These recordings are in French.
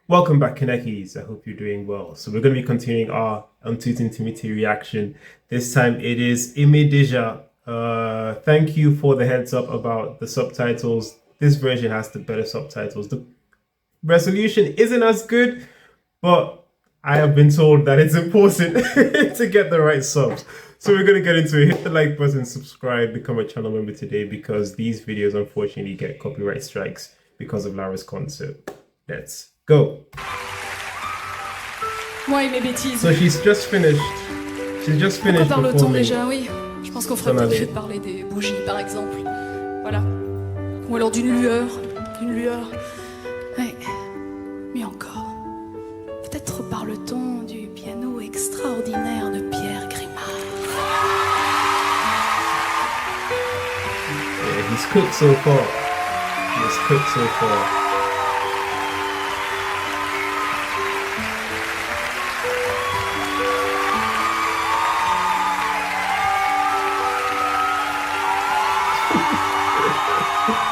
Welcome back, Kanekis. I hope you're doing well. So we're going to be continuing our Untoot Intimity reaction. This time it is Ime Deja. Thank you for the heads up about the subtitles. This version has the better subtitles. The resolution isn't as good, but I have been told that it's important to get the right subs. So we're going to get into it. Hit the like button, subscribe, become a channel member today because these videos unfortunately get copyright strikes because of Lara's concert. Let's go. Moi et mes bêtises. So she's just finished. She's just finished Pourquoi parle-t-on performing. déjà? Oui, je pense qu'on ferait peut-être mieux de parler des bougies, par exemple. Voilà. Ou alors d'une lueur. D'une lueur. Ouais. Mais encore. Peut-être parle-t-on du piano extraordinaire de Pierre Grimard. Yeah, he's cooked so far. He's cooked so far.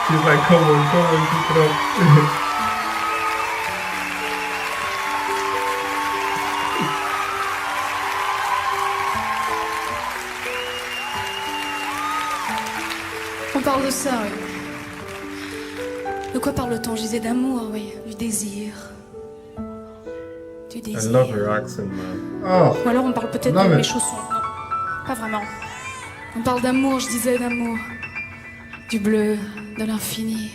She's like, come on, keep it up. On parle de ça, oui. De quoi parle-t-on? Je disais d'amour, oui. Du désir. Du désir. I love her accent, man. Oh, Ou alors on parle peut-être de mes chaussons. Non, pas vraiment. On parle d'amour, je disais d'amour. Du bleu, de l'infini.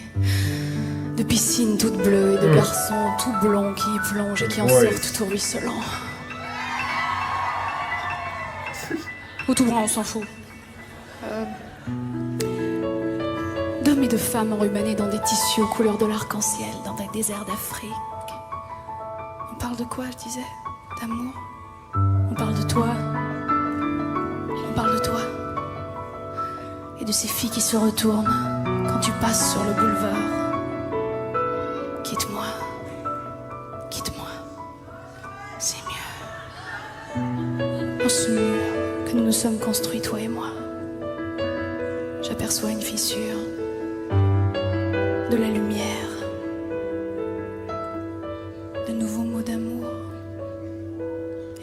De piscines toutes bleues et de garçons tout blonds qui y plongent et qui en sortent tout ruisselants. Ou tout brun, on s'en fout. D'hommes et de femmes enrubanés dans des tissus aux couleurs de l'arc-en-ciel, dans des déserts d'Afrique. On parle de quoi, je disais? D'amour. On parle de toi. On parle de toi. Et de ces filles qui se retournent quand tu passes sur le boulevard. Quitte-moi. Quitte-moi. C'est mieux. En ce mur que nous nous sommes construits, toi et moi, j'aperçois une fissure. De la lumière, de nouveaux mots d'amour.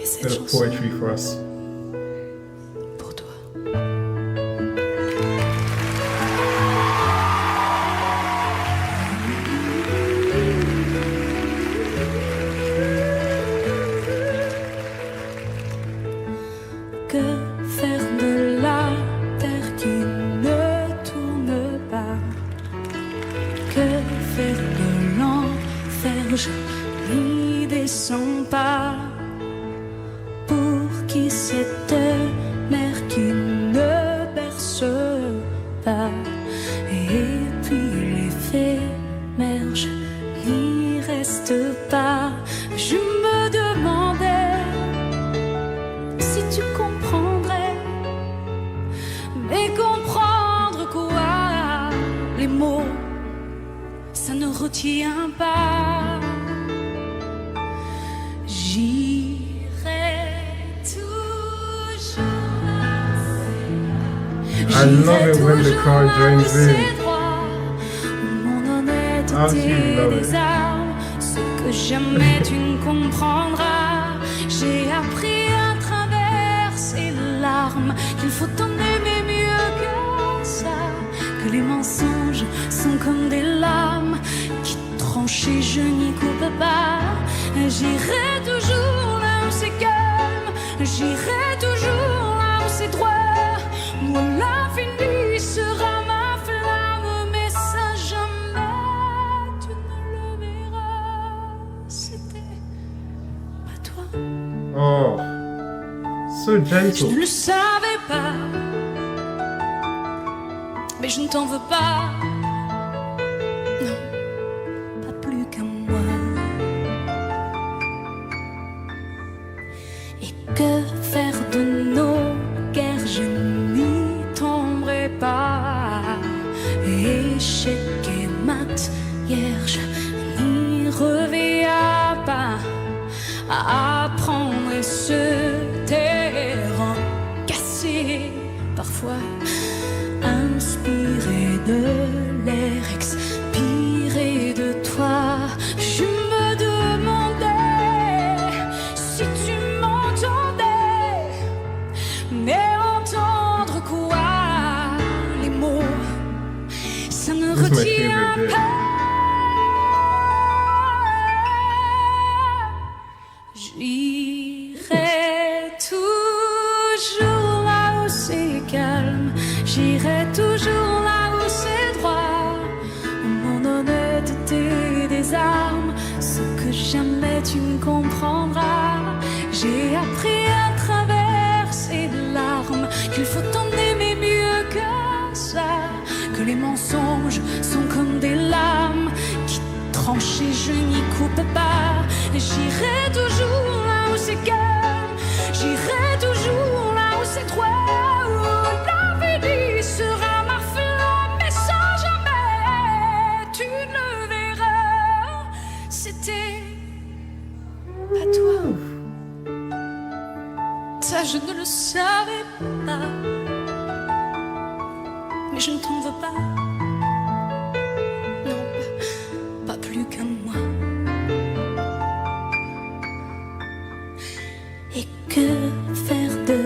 Et cette chanson poetry for us. pour toi. Que faire de la terre qui ne tourne pas? Que faire de l'enfer? Je n'y descends pas. Pour qui cette mer qui ne berce pas? Et puis l'éphémère, je n'y reste pas. Je me demandais si tu comprendrais. Mais comprendre quoi? Les mots, ça ne retient pas. J'irai toujours. I love it when the crowd joins in. Mon Absolutely love honnêteté it. des armes, ce que jamais tu ne comprendras. J'ai appris à travers ces larmes qu'il faut en aimer mieux que ça. Que les mensonges sont comme des lames qui tranchent et je n'y coupe pas. J'irai toujours là où c'est calme, j'irai toujours là où c'est droit. Moi l'infini sera ma flamme, mais ça jamais tu ne le verras. C'était pas toi. Oh, so Je ne gentle. le savais pas, mais je ne t'en veux pas. Non, pas plus qu'à moi. Et que faire de nos guerres? Je n'y tomberai pas. Échec et mat, hier je n'y reviens pas. À apprendre et se taire, cassé parfois, inspiré de l'air, expiré de toi. Je me demande J'irai toujours là où c'est droit, où mon honnêteté des armes, ce que jamais tu ne comprendras. J'ai appris à travers ces larmes qu'il faut en aimer mieux que ça, que les mensonges sont comme des lames qui tranchent et je n'y coupe pas. J'irai toujours là où c'est calme, j'irai toujours là où c'est droit, où l'avenir sera ma flamme, mais sans jamais tu ne verras. C'était pas toi, ça je ne le savais pas, mais je ne t'en veux pas, non, pas plus qu'un moi. Et que faire de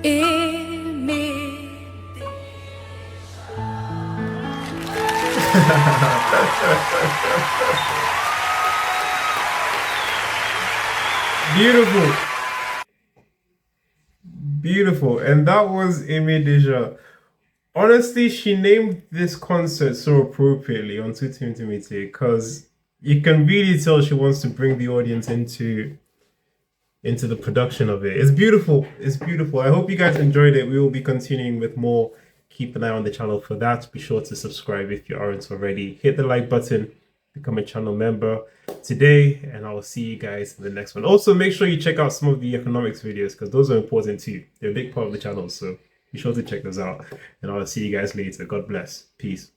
aimer? Beautiful. Beautiful. And that was Aimé Deja. Honestly, she named this concert so appropriately on Toute Intimité because you can really tell she wants to bring the audience into the production of it. It's beautiful. It's beautiful. I hope you guys enjoyed it. We will be continuing with more. Keep an eye on the channel for that. Be sure to subscribe if you aren't already. Hit the like button. Become a channel member today, and I will see you guys in the next one. Also, make sure you check out some of the economics videos because those are important too. They're a big part of the channel, so be sure to check those out. And I will see you guys later. God bless. Peace.